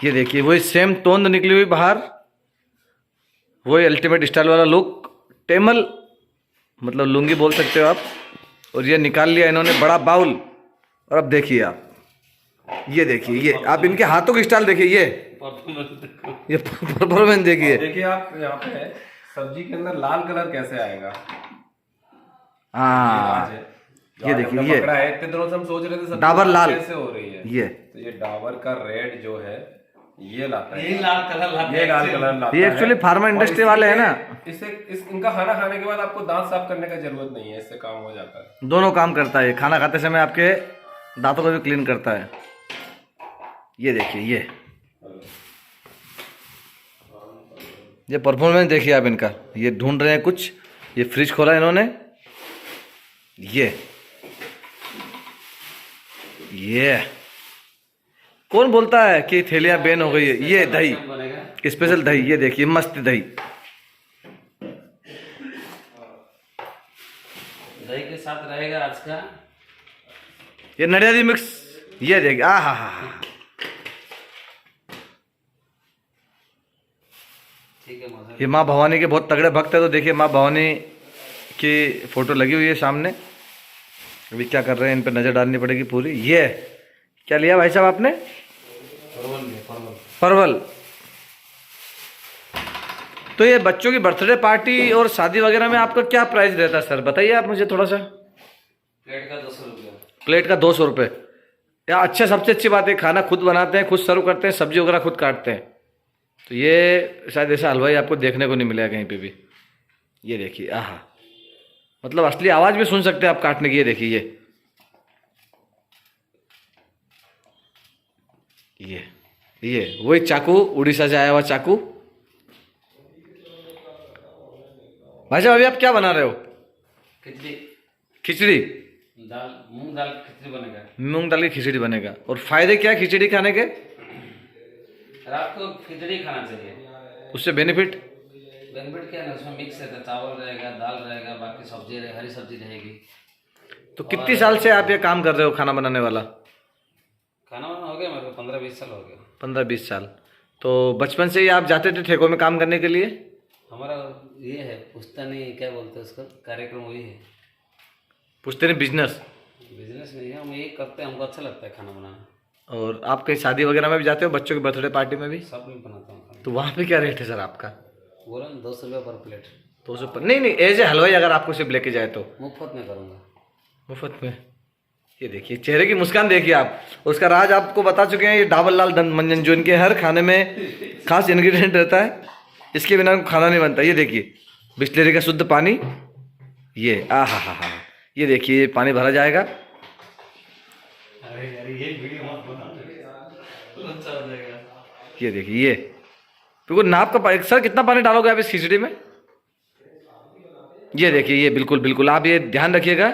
ये देखिए वही सेम तोंद निकली हुई बाहर, वही अल्टीमेट स्टाइल वाला लुक, टेमल मतलब लुंगी बोल सकते हो आप। और ये निकाल लिया इन्होंने बड़ा बाउल। और अब देखिए आप, ये देखिए, ये आप इनके हाथों की स्टाइल देखिए, ये परफॉर्मेंस देखिए। देखिए आप यहाँ पे सब्जी के अंदर लाल कलर कैसे आएगा। हाँ ये देखिए, ये पकड़ा है, इतने दिनों से हम सोच रहे थे सब्जी डाबर लाल कैसे हो रही है। ये तो ये डाबर का रेड जो है ये लाता है, ये लाल कलर लाता है, ये लाल कलर लाता ये है। एक्चुअली फार्मा इंडस्ट्री और वाले हैं ना। इनका खाना खाने के बाद आपको दांत साफ करने का जरूरत नहीं है, इससे काम हो जाता है। दोनों काम करता है, खाना खाते समय आपके दांतों को भी क्लीन करता है। ये देखिए, ये परफॉर्मेंस देखिए आप इनका। ये ढूंढ रहे हैं कुछ, ये फ्रिज खोला इन्होंने, ये कौन बोलता है कि थैलियां बैन हो गई है। ये दही, स्पेशल दही, ये देखिए मस्त दही, दही के साथ रहेगा आज का ये नडियादी मिक्स। ये देखिए, आ हा हा, ठीक है मजा। ये माँ भवानी के बहुत तगड़े भक्त है। तो देखिए माँ भवानी की फोटो लगी हुई है सामने। अभी क्या कर रहे हैं, इन पर नजर डालनी पड़ेगी पूरी। ये क्या लिया भाई साहब आपने? परवल। तो ये बच्चों की बर्थडे पार्टी और शादी वगैरह में आपका क्या प्राइस रहता है सर, बताइए आप मुझे थोड़ा सा। प्लेट का 200 रुपया। प्लेट का 200 रुपये। या अच्छा, सबसे अच्छी बात है खाना खुद बनाते हैं, खुद सर्व करते हैं, सब्जी वगैरह खुद काटते हैं। तो ये शायद ऐसा हलवाई आपको देखने को नहीं मिलेगा कहीं पे भी। ये देखिए, आहा, मतलब असली आवाज़ भी सुन सकते हैं आप काटने की। ये देखिए, ये वही चाकू, उड़ीसा से आया हुआ चाकू। भाई साहब अभी आप क्या बना रहे हो? खिचड़ी। खिचड़ी, दाल, मूंग दाल की खिचड़ी बनेगा। मूंग दाल की खिचड़ी बनेगा। और फायदे क्या है खिचड़ी खाने के? रात को खिचड़ी खाना चाहिए। उससे बेनिफिट क्या है ना, उसमें मिक्स रहता है, चावल रहेगा, दाल रहेगा, बाकी सब्जी रहेगा, हरी सब्जी रहेगी। तो कितनी साल से आप ये काम कर रहे हो खाना बनाने वाला? खाना वाना हो गया मेरे को 15-20 साल हो गया। 15-20 साल। तो बचपन से ही आप जाते थे ठेकों में काम करने के लिए? हमारा ये है पुश्तैनी, क्या बोलते हैं उसका, कार्यक्रम वही है। पुश्तैनी बिजनेस? बिजनेस नहीं है, हम यही करते हैं, हमको अच्छा लगता है खाना बनाना। और आप कहीं शादी वगैरह में भी जाते हो, बच्चों की बर्थडे पार्टी में भी? सब में बनाता हूँ खाना। तो वहाँ पे क्या रेट है सर आपका? बोला ना 200 रुपया पर प्लेट। 200 पर? नहीं, एज ए हलवाई अगर आपको सिर्फ लेके जाए तो? मुफ्त में करूँगा। मुफ्त में? ये देखिए चेहरे की मुस्कान देखिए आप। उसका राज आपको बता चुके हैं, ये डाबर लाल दंत मंजन जो इनके हर खाने में खास इंग्रेडिएंट रहता है, इसके बिना खाना नहीं बनता। ये देखिए बिस्लेरी का शुद्ध पानी, ये आ हा हा हा, ये देखिए ये पानी भरा जाएगा। अरे यार ये वीडियो मत बना, अच्छा हो जाएगा। ये देखिए, ये बिल्कुल नाप का सर कितना पानी डालोगे आप इस खिचड़ी में? ये देखिए, ये बिल्कुल आप ये ध्यान रखिएगा,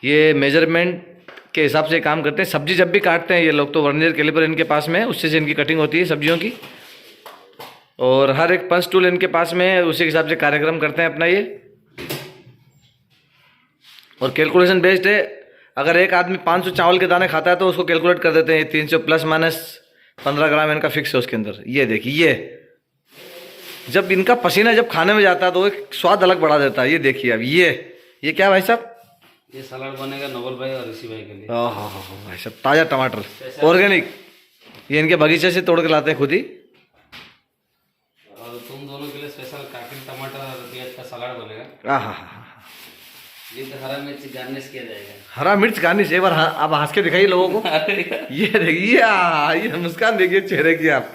ये मेजरमेंट के हिसाब से काम करते हैं। सब्जी जब भी काटते हैं ये लोग तो वर्नियर कैलिपर इनके पास में है, उससे से इनकी कटिंग होती है सब्जियों की। और हर एक पंच टूल इनके पास में है, उसी के हिसाब से कार्यक्रम करते हैं अपना ये। और कैलकुलेशन बेस्ड है। अगर एक आदमी 500 चावल के दाने खाता है तो उसको कैलकुलेट कर देते हैं 300 प्लस माइनस 15 ग्राम इनका फिक्स है उसके अंदर। ये देखिए, ये जब इनका पसीना जब खाने में जाता है तो एक स्वाद अलग बढ़ा देता है। ये देखिए अब ये क्या भाई साहब? ये सलाद बनेगा नवल भाई और ऋषि भाई के लिए। ओह भाई साहब, ताज़ा टमाटर, ऑर्गेनिक, ये इनके बगीचे से तोड़ के लाते हैं खुद ही। और तुम दोनों के लिए स्पेशल काकड़ी टमाटर और प्याज का सलाद बनेगा। हाँ, ये तो हरा मिर्च गार्निश किया जाएगा। हरा मिर्च गार्निश, एक बार आप हंस के दिखाइए लोगों को। ये देखिए, ये मुस्कान देखिए चेहरे की आप।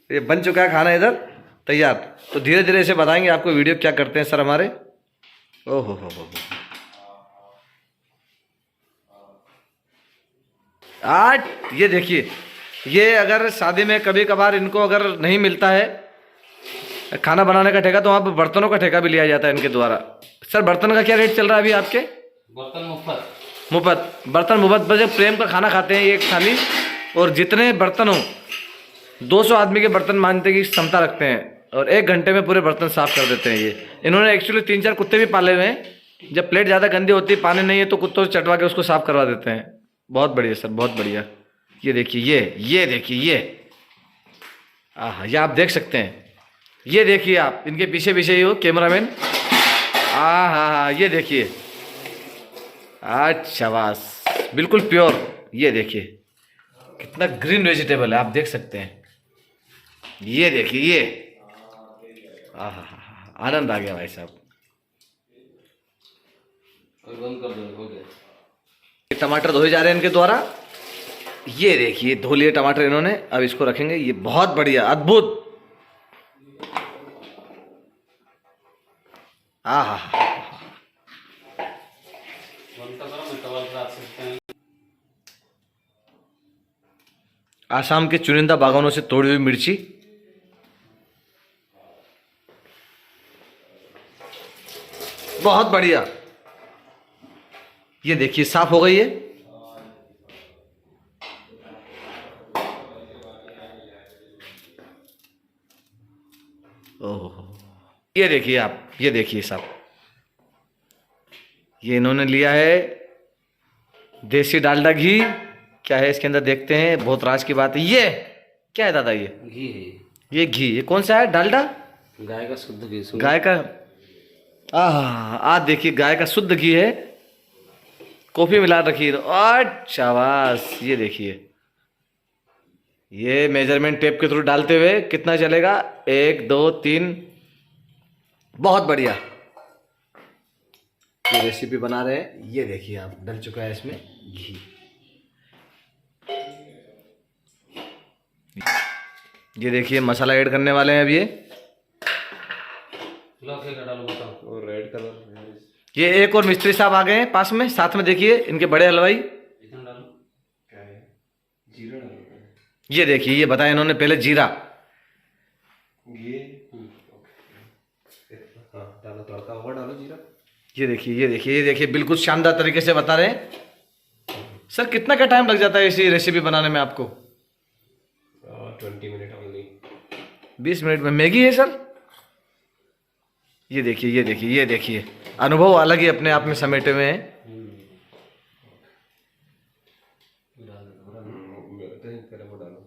ये बन चुका है खाना इधर तैयार। तो धीरे धीरे इसे बताएंगे आपको वीडियो क्या करते हैं सर हमारे। ओहो हो आज ये देखिए, ये अगर शादी में कभी कभार इनको अगर नहीं मिलता है खाना बनाने का ठेका तो वहाँ पर बर्तनों का ठेका भी लिया जाता है इनके द्वारा। सर बर्तन का क्या रेट चल रहा है अभी आपके? बर्तन मुफ्त। बर्तन मुफ्त। बस जब प्रेम का खाना खाते हैं एक थाली, और जितने बर्तन हो 200 आदमी के बर्तन मांजने की क्षमता रखते हैं, और 1 घंटे में पूरे बर्तन साफ कर देते हैं। ये इन्होंने एक्चुअली 3-4 कुत्ते भी पाले हुए हैं। जब प्लेट ज़्यादा गंदी होती है, पानी नहीं है, तो कुत्तों से चटवा के उसको साफ करवा देते हैं। बहुत बढ़िया सर, बहुत बढ़िया। ये देखिए, ये देखिए, ये आप देख सकते हैं, ये देखिए आप, इनके पीछे पीछे ही हो कैमरामैन। हाँ, ये देखिए, अच्छा बस बिल्कुल प्योर। ये देखिए कितना ग्रीन वेजिटेबल है, आप देख सकते हैं। ये देखिए, ये आनंद आ गया भाई साहब। बंद कर दो, हो गया। टमाटर धोए जा रहे हैं इनके द्वारा। ये देखिए धो लिए टमाटर इन्होंने, अब इसको रखेंगे। ये बहुत बढ़िया, अद्भुत। बंद तो करो, मैं कवर रख सकते हैं। आसाम के चुनिंदा बागानों से तोड़ी हुई मिर्ची, बहुत बढ़िया। ये देखिए साफ हो गई है। ओहो, ये देखिए आप, ये देखिए साहब, ये इन्होंने लिया है देसी डालडा घी। क्या है इसके अंदर देखते हैं, बहुत राज की बात है। ये क्या है दादा? ये घी है, ये घी, ये कौन सा है? डालडा? गाय का शुद्ध घी। गाय का? देखिए गाय का शुद्ध घी है, कॉफी मिला रखी है। अच्छा बस, ये देखिए, ये मेजरमेंट टेप के थ्रू डालते हुए कितना चलेगा, 1 2 3। बहुत बढ़िया, ये रेसिपी बना रहे हैं। ये देखिए आप, डल चुका है इसमें घी। ये देखिए मसाला ऐड करने वाले हैं अब। ये डालो, बताओ। और रेड कलर ये एक और मिस्त्री साहब आ गए हैं पास में, साथ में देखिए इनके बड़े हलवाई। इतना डालो, क्या है? जीरा डालो। ये देखिए, ये बताया इन्होंने पहले जीरा। ये हाँ डालो, तड़का और डालो जीरा। ये देखिए, ये देखिए, ये देखिए, बिल्कुल शानदार तरीके से बता रहे हैं। सर कितना का टाइम लग जाता है इसी रेसिपी बनाने में आपको? 20 मिनट ओनली। 20 मिनट में मैगी है सर? ये देखिए, ये देखिए, ये देखिए, अनुभव अलग ही अपने आप में समेटे हुए हैं। वो डालो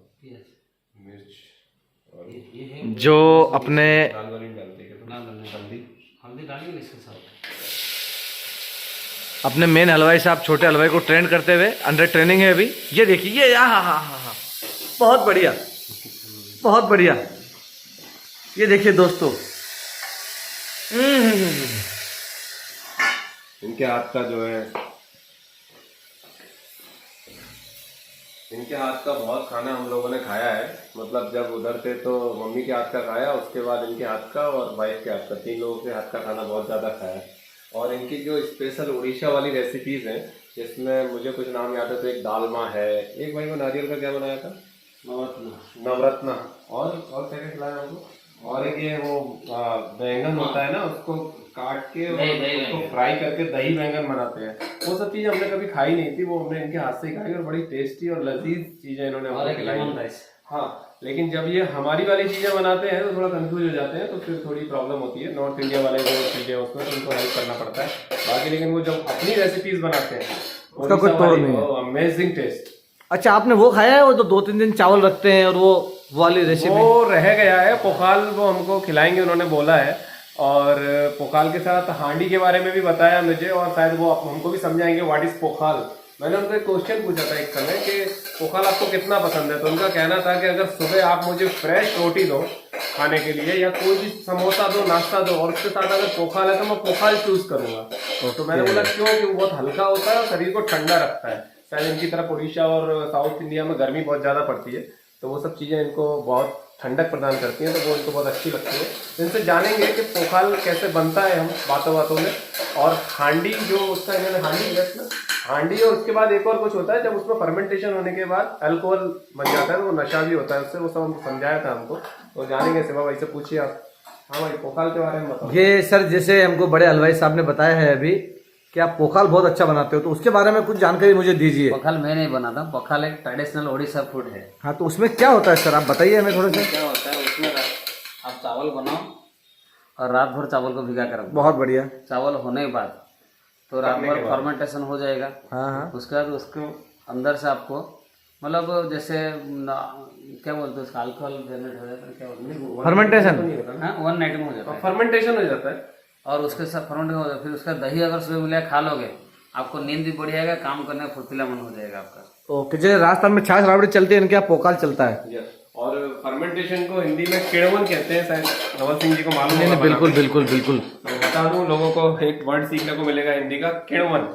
मिर्च और जो अपने दाल वाली डालते हैं क्या? हल्दी हल्दी डालिए ना इसके साथ। अपने मेन हलवाई साहब छोटे हलवाई को ट्रेन करते हुए, अंडर ट्रेनिंग है अभी। ये देखिए, ये हाँ, बहुत बढ़िया, बहुत बढ़िया। ये देखिए दोस्तों, इनके हाथ का जो है, इनके हाथ का बहुत खाना हम लोगों ने खाया है। मतलब जब उधर थे तो मम्मी के हाथ का खाया, उसके बाद इनके हाथ का और वाइफ के हाथ का, 3 लोगों के हाथ का खाना बहुत ज़्यादा खाया है। और इनकी जो स्पेशल उड़ीसा वाली रेसिपीज़ हैं, जिसमें मुझे कुछ नाम याद है, तो एक दालमा है, एक भाई को नारियल का क्या बनाया था, नवरत्ना, और क्या क्या खिलाया हमको, और एक ये वो बैंगन होता है ना, उसको काट के और उसको फ्राई करके दही बैंगन बनाते हैं। वो सब चीज़ हमने कभी खाई नहीं थी, वो हमने इनके हाथ से ही खाई और बड़ी टेस्टी और लजीज चीज़ें इन्होंने हमको खिलाई। हाँ, लेकिन जब ये हमारी वाली चीज़ें बनाते हैं तो थोड़ा कंफ्यूज हो जाते हैं, तो फिर थोड़ी प्रॉब्लम होती है। नॉर्थ इंडिया वाले जो चीज़ें उसमें तो उनको हेल्प करना पड़ता है। बाकी लेकिन वो जब अपनी रेसिपीज बनाते हैं, उसका कोई तोड़ नहीं है। Amazing taste. अच्छा, आपने वो खाया है, वो तो 2-3 दिन चावल रखते हैं और वो वाली रेसिपी? वो रह गया है पोखाल, वो हमको खिलाएंगे उन्होंने बोला है। और पोखाल के साथ हांडी के बारे में भी बताया मुझे, और शायद वो हमको भी समझाएंगे व्हाट इज पोखाल। मैंने उनको एक क्वेश्चन पूछा था एक समय कि पोखाल आपको कितना पसंद है, तो उनका कहना था कि अगर सुबह आप मुझे फ्रेश रोटी दो खाने के लिए, या कोई भी समोसा दो, नाश्ता दो, और उसके साथ अगर पोखाल है तो मैं पोखाल चूज करूंगा। तो मैंने बोला क्यों? कि वो बहुत हल्का होता है और शरीर को ठंडा रखता है। शायद इनकी तरफ उड़ीसा और साउथ इंडिया में गर्मी बहुत ज़्यादा पड़ती है, तो वो सब चीज़ें इनको बहुत ठंडक प्रदान करती हैं, तो वो इनको बहुत अच्छी लगती है। इनसे जानेंगे कि पोखाल कैसे बनता है हम बातों में। और हांडी जो उसका इन्होंने हांडी, और उसके बाद एक और कुछ होता है, जब उसमें फर्मेंटेशन होने के बाद अल्कोहल बन जाता है, तो वो नशा भी होता है उससे, वो सब हमको समझाया था हमको। तो जानेंगे सेवा भाई से, पूछिए आप। हाँ भाई, पोखाल के बारे में बताओ। ये सर जैसे हमको बड़े हलवाई साहब ने बताया है अभी कि आप पोखाल बहुत अच्छा बनाते हो, तो उसके बारे में कुछ जानकारी मुझे दीजिए। पोखाल मैं नहीं बनाता, पोखाल एक ट्रेडिशनल ओडिशा फूड है। हाँ, तो उसमें क्या होता है सर, आप बताइए हमें थोड़ा सा। क्या होता है उसमें, आप चावल बनाओ और रात भर चावल को भिगा कर रखो। बहुत बढ़िया। चावल होने के बाद तो रात भर फर्मेंटेशन हो जाएगा। हाँ। उसके बाद उसको अंदर से आपको मतलब जैसे क्या बोलते हैं उसका, अल्कोहल जनरेट हो जाता है, क्या बोलते हैं, फर्मेंटेशन। हाँ 1 नाइट में हो जाता है। फर्मेंटेशन हो जाता है। और उसके साथ फर्मेंट हो जाता है, फिर उसका दही अगर सुबह मिला खा लोगे, आपको नींद भी बढ़िया आएगा, काम करने में फुर्तीला मन हो जाएगा आपका। ओके, जैसे राजस्थान में छाछ राबड़ी चलती है, इनके यहाँ पोकाल चलता है। और फर्मेंटेशन को हिंदी में किण्वन कहते हैं, शायद नवल सिंह जी को मालूम नहीं होगा। बिल्कुल बिल्कुल बिल्कुल। तो बता दूं लोगों को, एक वर्ड सीखने को मिलेगा हिंदी का, किण्वन।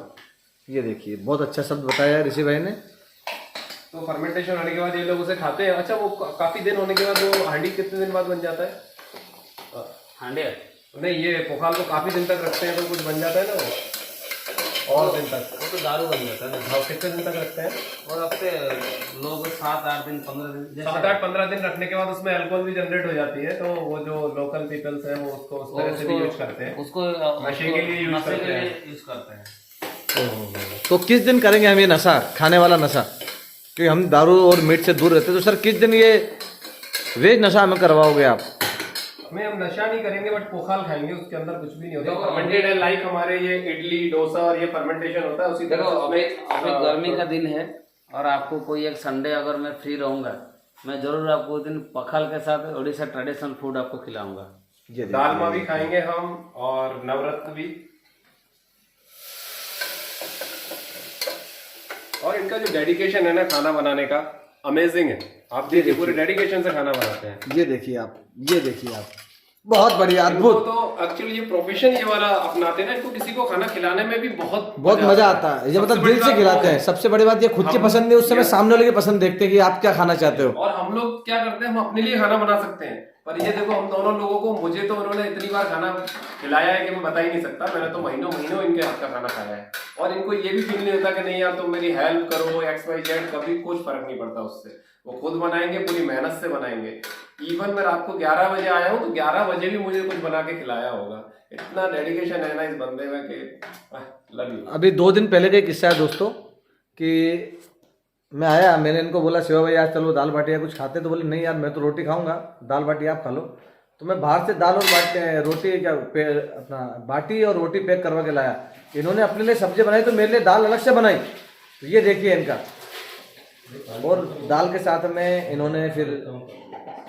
ये देखिए बहुत अच्छा शब्द बताया है ऋषि भाई ने। तो फर्मेंटेशन होने के बाद ये लोग उसे खाते हैं। अच्छा, वो काफी दिन होने के बाद वो हांडी कितने दिन बाद बन जाता है? हांडे नहीं, ये पोखाल को काफी दिन तक रखते हैं तो कुछ बन जाता है ना वो, और दिन तक। वो तो दारू बन जाता है। और कितने दिन तक रखते हैं? और हफ्ते लोग 7-8 दिन 15 दिन 7-8-15 दिन रखने के बाद उसमें अल्कोहल भी जनरेट हो जाती है। तो वो जो लोकल पीपल्स हैं वो उसको उस तरह से भी यूज करते हैं, उसको नशे के लिए यूज करते हैं। यूज करते हैं। तो किस दिन करेंगे हम ये नशा, खाने वाला नशा? क्योंकि हम दारू और मीट से दूर रहते हैं, तो सर किस दिन ये वेज नशा हमें करवाओगे आप? में हम नशा नहीं करेंगे, बट पोखाल खाएंगे, उसके अंदर कुछ भी नहीं होता। फर्मेंटेड है, लाइक हमारे ये इडली डोसा और ये फर्मेंटेशन होता है उसी तरह देखो से अभी गर्मी का दिन है और आपको कोई एक संडे अगर मैं फ्री रहूंगा, मैं जरूर आपको उस दिन पखाल के साथ उड़ीसा ट्रेडिशनल फूड आपको खिलाऊंगा। ये दालमा भी खाएंगे हम, और नवरत्न भी। और इनका जो डेडिकेशन है ना खाना बनाने का, अमेजिंग है। आप देखिए पूरे डेडिकेशन से खाना बनाते हैं। ये देखिए आप, ये देखिए आप, बहुत बढ़िया, अद्भुत। तो एक्चुअली ये प्रोफेशन ये वाला अपनाते हैं ना, इनको किसी को खाना खिलाने में भी बहुत मजा आता है। ये मतलब दिल से खिलाते हैं। सबसे बड़ी बात ये खुद की पसंद नहीं, उस समय सामने वाले की पसंद देखते हैं कि आप क्या खाना चाहते हो। और हम लोग क्या करते हैं, हम अपने लिए खाना बना सकते हैं। पर ये देखो, हम दोनों लोगों को, मुझे तो उन्होंने इतनी बार खाना खिलाया है कि मैं बता ही नहीं सकता। मैंने तो महीनों महीनों इनके हाथ का खाना खाया है। और इनको ये भी फील नहीं होता कि नहीं यार तुम मेरी हेल्प करो XYZ, कभी कुछ फर्क नहीं पड़ता उससे। वो खुद बनाएंगे, पूरी मेहनत से बनाएंगे। इवन मैं रात को 11 बजे आया हूँ तो 11 बजे भी मुझे कुछ बना के खिलाया होगा। इतना डेडिकेशन है ना इस बंदे में कि लव यू। अभी 2 दिन पहले का एक किस्सा है दोस्तों, कि मैं आया, मैंने इनको बोला शिवा भाई आज चलो दाल बाटी या कुछ खाते, तो बोले नहीं यार मैं तो रोटी खाऊंगा, दाल बाटी आप खा लो। तो मैं बाहर से दाल और रोटी अपना बाटी और रोटी पैक करवा के लाया। इन्होंने अपने लिए सब्जी बनाई तो मेरे लिए दाल अलग से बनाई। तो ये देखिए इनका। और दाल के साथ में इन्होंने फिर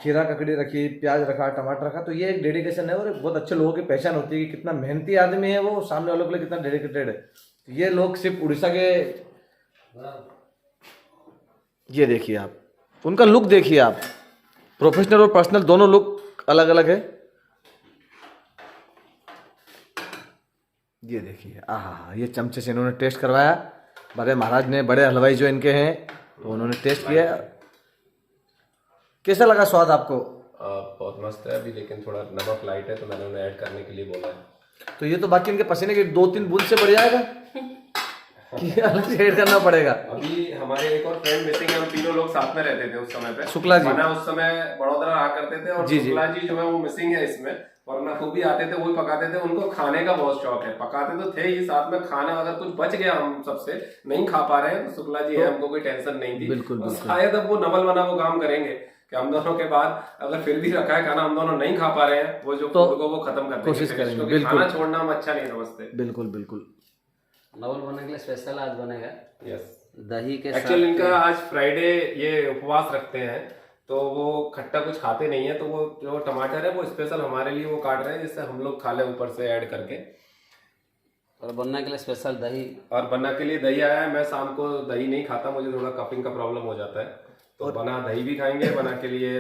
खीरा ककड़ी रखी, प्याज रखा, टमाटर रखा। तो ये एक डेडिकेशन है और बहुत अच्छे लोगों की पहचान होती है कि कितना मेहनती आदमी है वो, सामने वालों के लिए कितना डेडिकेटेड है। तो ये लोग सिर्फ उड़ीसा के, ये देखिए आप, उनका लुक देखिए आप, प्रोफेशनल और पर्सनल दोनों लुक अलग अलग है। ये देखिए, आहा, ये चमचे से इन्होंने टेस्ट करवाया। बड़े महाराज ने, बड़े हलवाई जो इनके हैं, तो उन्होंने टेस्ट किया। कैसा लगा स्वाद आपको? बहुत मस्त है अभी, लेकिन थोड़ा नमक लाइट है तो मैंने उन्हें ऐड करने के लिए बोला है। तो ये तो बाकी इनके पसीने की 2-3 बूंद से बढ़ जाएगा कि अलग से ऐड करना पड़ेगा? अभी हमारे एक और फ्रेंड मिसिंग है, हम तीनों लोग साथ में रहते थे उस समय पे। शुक्ला जी, वरना उस समय बड़ोदरा रहा करते थे, और शुक्ला जी जो है वो मिसिंग है इसमें। वरना वो भी आते थे, वही पकाते थे। उनको खाने का बहुत शौक है, पकाते तो थे ही साथ में। खाना अगर कुछ बच गया हम सबसे नहीं खा पा रहे हैं तो शुक्ला जी है, हमको कोई टेंशन नहीं थी। बिल्कुल शायद अब वो नवल बना वो काम करेंगे कि हम दोनों के बाद अगर फिर भी रखा है खाना, हम दोनों नहीं खा पा रहे हैं, वो जो फूड को वो खत्म कर कोशिश करेंगे। क्योंकि खाना छोड़ना हम अच्छा नहीं समझते। बिल्कुल बिल्कुल। नवल बनने के लिए स्पेशल आज बनेगा यस, दही के एक्चुअली इनका आज फ्राइडे ये उपवास रखते हैं, तो वो खट्टा कुछ खाते नहीं है। तो वो जो टमाटर है वो स्पेशल हमारे लिए वो काट रहे हैं, जिससे हम लोग खा ले ऊपर से ऐड करके। और बनने के लिए स्पेशल दही, और बना के लिए दही आया है। मैं शाम को दही नहीं खाता, मुझे थोड़ा कफिंग का प्रॉब्लम हो जाता है। तो बना दही भी खाएंगे, बना के लिए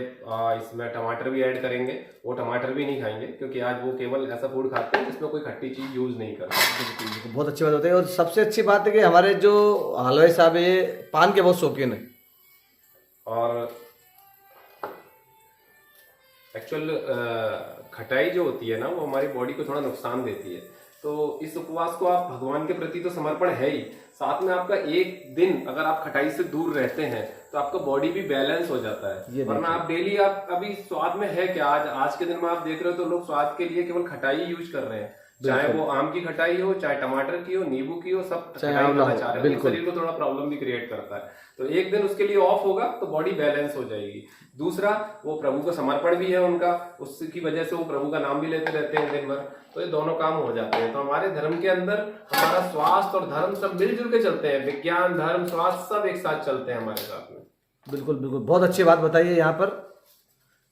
इसमें टमाटर भी ऐड करेंगे। वो टमाटर भी नहीं खाएंगे क्योंकि आज वो केवल ऐसा फूड खाते हैं जिसमें कोई खट्टी चीज यूज नहीं करते। बहुत अच्छी बात होती है। और सबसे अच्छी बात है कि हमारे जो हलवाई साहब है ये पान के बहुत शौकीन है। और एक्चुअल खटाई जो होती है ना, वो हमारी बॉडी को थोड़ा नुकसान देती है। तो इस उपवास को आप भगवान के प्रति तो समर्पण है ही, साथ में आपका एक दिन अगर आप खटाई से दूर रहते हैं तो आपका बॉडी भी बैलेंस हो जाता है। वरना आप डेली, आप अभी स्वाद में है क्या, आज के दिन में आप देख रहे हो तो लोग स्वाद के लिए केवल खटाई यूज कर रहे हैं। चाहे वो आम की खटाई हो, चाहे टमाटर की हो, नींबू की हो, सब खटाई करना चाह रहे हैं। शरीर को थोड़ा प्रॉब्लम भी क्रिएट करता है। तो एक दिन उसके लिए ऑफ होगा तो बॉडी बैलेंस हो जाएगी। दूसरा, वो प्रभु का समर्पण भी है उनका, उसकी वजह से वो प्रभु का नाम भी लेते रहते हैं दिन भर। तो ये दोनों काम हो जाते हैं। तो हमारे धर्म के अंदर हमारा स्वास्थ्य और धर्म सब मिलजुल के चलते हैं। विज्ञान, धर्म, स्वास्थ्य सब एक साथ चलते हैं हमारे साथ में। बिल्कुल बिल्कुल, बहुत अच्छी बात बताई है यहाँ पर।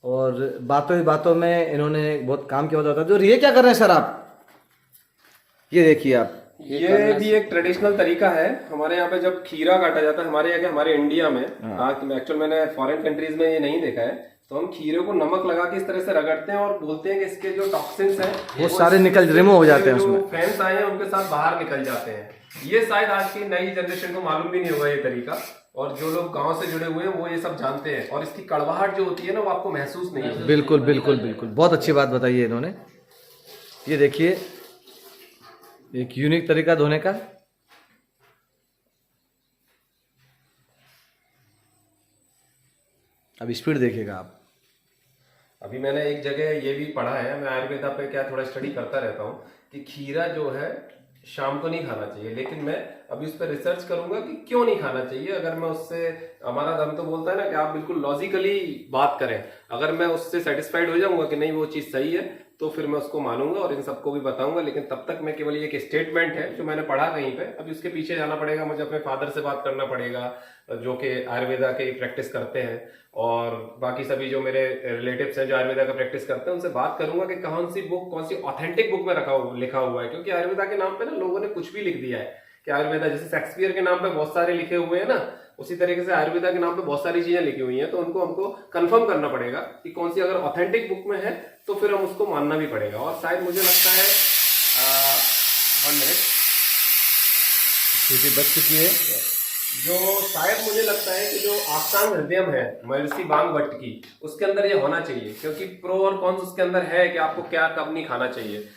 और बातों ही बातों में इन्होंने बहुत काम किया होता था। और ये क्या कर रहे हैं सर आप? ये देखिए आप, ये भी एक ट्रेडिशनल तरीका है हमारे यहाँ पे। जब खीरा काटा जाता है हमारे यहाँ के, हमारे इंडिया में, एक्चुअल मैंने फॉरेन कंट्रीज में ये नहीं देखा है, तो हम खीरे को नमक लगा के इस तरह से रगड़ते हैं और बोलते हैं कि इसके जो टॉक्सिन्स हैं वो सारे रिमूव हो जाते हैं जो उसमें। फ्रेंड्स आए हैं उनके साथ बाहर निकल जाते हैं। ये शायद आज की नई जनरेशन को मालूम भी नहीं होगा ये तरीका, और जो लोग गांव से जुड़े हुए हैं वो ये सब जानते हैं। और इसकी कड़वाहट जो होती है ना वो आपको महसूस नहीं होती। बिल्कुल बिल्कुल बिल्कुल, बहुत अच्छी बात बताई है इन्होंने। ये देखिए एक यूनिक तरीका धोने का। अब स्पीड देखिएगा आप। अभी मैंने एक जगह ये भी पढ़ा है, मैं आयुर्वेदा पे क्या थोड़ा स्टडी करता रहता हूँ, कि खीरा जो है शाम को नहीं खाना चाहिए। लेकिन मैं अभी उस पर रिसर्च करूंगा कि क्यों नहीं खाना चाहिए। अगर मैं उससे, हमारा धर्म तो बोलता है ना कि आप बिल्कुल लॉजिकली बात करें, अगर मैं उससे सेटिस्फाइड हो जाऊंगा कि नहीं वो चीज सही है, तो फिर मैं उसको मानूंगा और इन सबको भी बताऊंगा। लेकिन तब तक मैं केवल ये एक स्टेटमेंट है जो मैंने पढ़ा कहीं पे, अभी उसके पीछे जाना पड़ेगा, मुझे अपने फादर से बात करना पड़ेगा जो कि आयुर्वेदा के प्रैक्टिस करते हैं, और बाकी सभी जो मेरे रिलेटिव्स हैं जो आयुर्वेदा का प्रैक्टिस करते हैं उनसे बात करूंगा कि कौन सी बुक, कौन सी ऑथेंटिक बुक में लिखा हुआ है। क्योंकि आयुर्वेदा के नाम पे ना लोगों ने कुछ भी लिख दिया है कि आयुर्वेदा, जैसे शेक्सपियर के नाम पे बहुत सारे लिखे हुए हैं ना, उसी तरीके से आयुर्वेदा के नाम पे बहुत सारी चीजें लिखी हुई हैं। तो उनको हमको कंफर्म करना पड़ेगा कि कौन सी अगर ऑथेंटिक बुक में है तो फिर हम उसको मानना भी पड़ेगा। और शायद मुझे लगता है 1 मिनट सीटी बच चुकी है। जो शायद मुझे लगता है कि जो आसांग हृदयम है महर्षि बांग भट्ट की, उसके अंदर ये होना चाहिए। क्योंकि प्रो और कॉन्स उसके अंदर है कि आपको क्या कब नहीं खाना चाहिए।